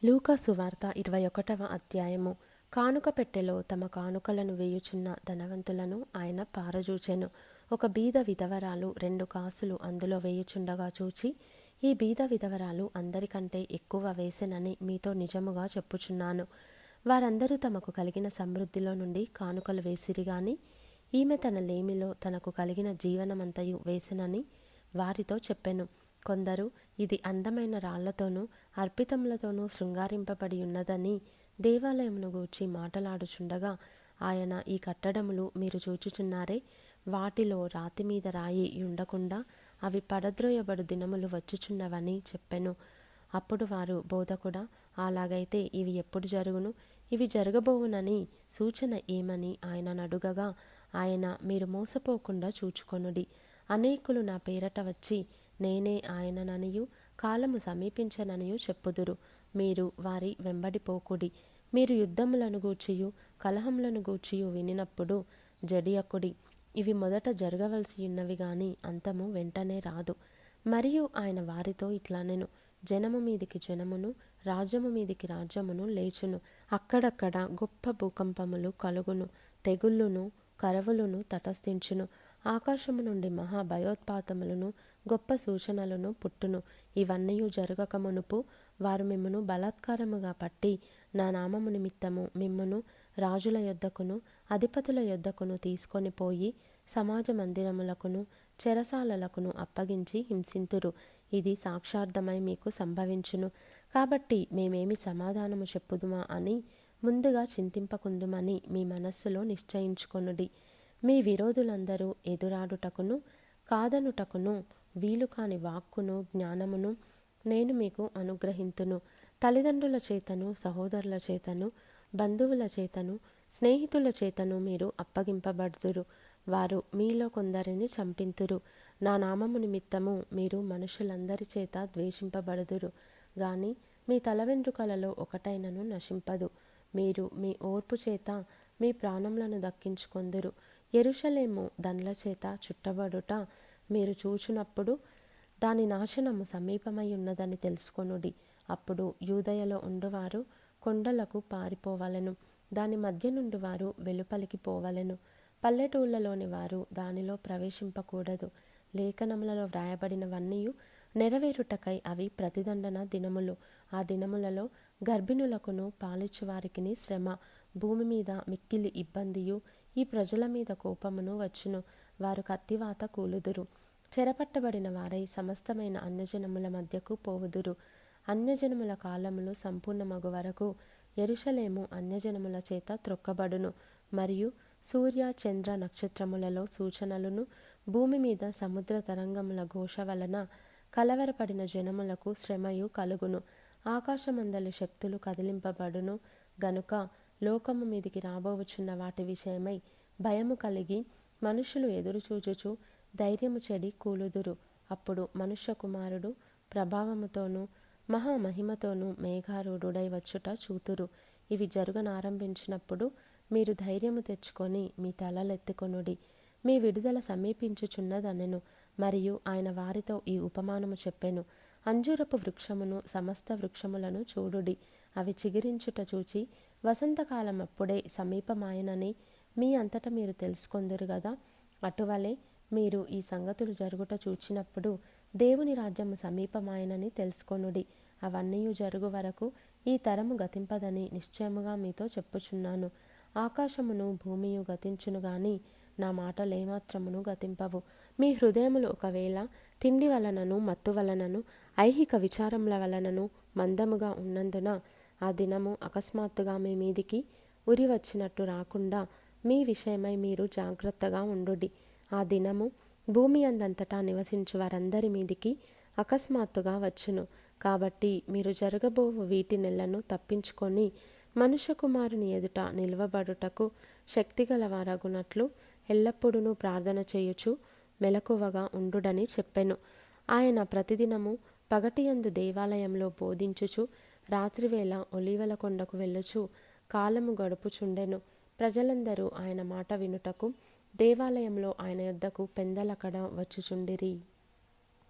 లూకా సువార్త 21వ అధ్యాయము. కానుక పెట్టెలో తమ కానుకలను వేయుచున్న ధనవంతులను ఆయన పారజూచెను. ఒక బీద విధవరాలు 2 కాసులు అందులో వేయుచుండగా చూచి, ఈ బీద విధవరాలు అందరికంటే ఎక్కువ వేసెనని మీతో నిజముగా చెప్పుచున్నాను. వారందరూ తమకు కలిగిన సమృద్ధిలో నుండి కానుకలు వేసిరి గాని, ఈమె తన లేమిలో తనకు కలిగిన జీవనమంతయు వేసెనని వారితో చెప్పెను. కొందరు, ఇది అందమైన రాళ్లతోనూ అర్పితములతోనూ శృంగారింపబడి ఉన్నదని దేవాలయమును గూర్చి మాటలాడుచుండగా, ఆయన, ఈ కట్టడములు మీరు చూచుచున్నారే, వాటిలో రాతి మీద రాయి ఉండకుండా అవి పడద్రోయబడు దినములు వచ్చుచున్నవని చెప్పెను. అప్పుడు వారు, బోధకుడా, అలాగైతే ఇవి ఎప్పుడు జరుగును? ఇవి జరగబోవునని సూచన ఏమని ఆయనను అడుగగా, ఆయన, మీరు మోసపోకుండా చూచుకొనుడి. అనేకులు నా పేరట వచ్చి, నేనే ఆయనననియు కాలము సమీపించననియు చెప్పుదురు. మీరు వారి వెంబడిపోకుడి. మీరు యుద్ధములను గూర్చియు కలహములను గూర్చియు వినినప్పుడు జడియకుడి. ఇవి మొదట జరగవలసియున్నవి గాని అంతము వెంటనే రాదు. మరియు ఆయన వారితో ఇట్లనెను, జనము మీదికి జనమును, రాజ్యము మీదికి రాజ్యమును లేచును. అక్కడక్కడ గొప్ప భూకంపములు కలుగును. తెగుళ్ళును కరవులను తటస్థించును. ఆకాశము నుండి మహా భయోత్పాతములను గొప్ప సూచనలను పుట్టును. ఇవన్నీ జరగక మునుపు వారు మిమ్మును బలాత్కారముగా పట్టి నా నామము నిమిత్తము మిమ్మును రాజుల యొద్దకును అధిపతుల యొద్దకును తీసుకొని పోయి సమాజ మందిరములకును చెరసాలలకును అప్పగించి హింసింతురు. ఇది సాక్షార్థమై మీకు సంభవించును. కాబట్టి మేమేమి సమాధానము చెప్పుదుమా అని ముందుగా చింతింపకుందుమని మీ మనస్సులో నిశ్చయించుకొనుడి. మీ విరోధులందరూ ఎదురాడుటకును కాదనుటకును వీలు కాని వాక్కును జ్ఞానమును నేను మీకు అనుగ్రహింతును. తల్లిదండ్రుల చేతను సహోదరుల చేతను బంధువుల చేతను స్నేహితుల చేతను మీరు అప్పగింపబడుదురు. వారు మీలో కొందరిని చంపింతురు. నా నామము నిమిత్తము మీరు మనుషులందరి చేత ద్వేషింపబడుదురు గాని మీ తల వెంట్రుకలలో ఒకటైనను నశింపదు. మీరు మీ ఓర్పు చేత మీ ప్రాణములను దక్కించుకొందురు. యెరూషలేము దండ్ల చేత చుట్టబడుట మీరు చూచునప్పుడు దాని నాశనము సమీపమై ఉన్నదని తెలుసుకొనుడి. అప్పుడు యూదయలో ఉండువారు కొండలకు పారిపోవలెను. దాని మధ్య నుండి వారు వెలుపలికి పోవలెను. పల్లెటూళ్ళలోని వారు దానిలో ప్రవేశింపకూడదు. లేఖనములలో వ్రాయబడినవన్నీ నెరవేరుటకై అవి ప్రతిదండన దినములు. ఆ దినములలో గర్భిణులకును పాలిచ్చువారికిని శ్రమ, భూమి మీద మిక్కిలి ఇబ్బందియు, ఈ ప్రజల మీద కోపమును వచ్చును. వారు కత్తివాత కూలుదురు. చెరపట్టబడిన వారై సమస్తమైన అన్యజనముల మధ్యకు పోవుదురు. అన్యజనముల కాలములు సంపూర్ణమగు వరకు యెరూషలేము అన్యజనముల చేత త్రొక్కబడును. మరియు సూర్య చంద్ర నక్షత్రములలో సూచనలును, భూమి మీద సముద్ర తరంగముల ఘోష వలన కలవరపడిన జనములకు శ్రమయు కలుగును. ఆకాశమందలి శక్తులు కదిలింపబడును గనుక లోకము మీదికి రాబోవుచున్న వాటి విషయమై భయము కలిగి మనుషులు ఎదురుచూచుచు ధైర్యము చెడి కూలుదురు. అప్పుడు మనుష్య కుమారుడు ప్రభావముతోనూ మహామహిమతోనూ మేఘారూఢుడై వచ్చుట చూతురు. ఇవి జరుగనారంభించినప్పుడు మీరు ధైర్యము తెచ్చుకొని మీ తలలెత్తుకొనుడి. మీ విడుదల సమీపించుచున్నదనెను. మరియు ఆయన వారితో ఈ ఉపమానము చెప్పెను. అంజూరపు వృక్షమును సమస్త వృక్షములను చూడుడి. అవి చిగురించుట చూచి వసంతకాలం అప్పుడే సమీపమాయనని మీ అంతట మీరు తెలుసుకొందురు గదా. అటువలే మీరు ఈ సంగతులు జరుగుట చూచినప్పుడు దేవుని రాజ్యము సమీపమాయనని తెలుసుకొనుడి. అవన్నీ జరుగు వరకు ఈ తరము గతింపదని నిశ్చయముగా మీతో చెప్పుచున్నాను. ఆకాశమును భూమియు గతించును గాని నా మాటలేమాత్రమును గతింపవు. మీ హృదయములు ఒకవేళ తిండి వలనను మత్తు వలనను ఐహిక విచారముల వలనను మందముగా ఉన్నందున ఆ దినము అకస్మాత్తుగా మీ మీదికి ఉరి వచ్చినట్టు రాకుండా మీ విషయమై మీరు జాగ్రత్తగా ఉండుడి. ఆ దినము భూమి అందంతటా నివసించు వారందరి మీదికి అకస్మాత్తుగా వచ్చును. కాబట్టి మీరు జరగబోవు వీటి నెలను తప్పించుకొని మనుష్య కుమారుని ఎదుట నిలవబడుటకు శక్తిగల వారగునట్లు ఎల్లప్పుడూ ప్రార్థన చేయుచు మెలకువగా ఉండుడని చెప్పెను. ఆయన ప్రతిదినము పగటియందు దేవాలయంలో బోధించుచు రాత్రివేళ ఒలీవల కొండకు వెళ్ళుచు కాలము గడుపుచుండెను. ప్రజలందరూ ఆయన మాట వినుటకు దేవాలయంలో ఆయన యొద్దకు పెందలకడ వచ్చుచుండిరి.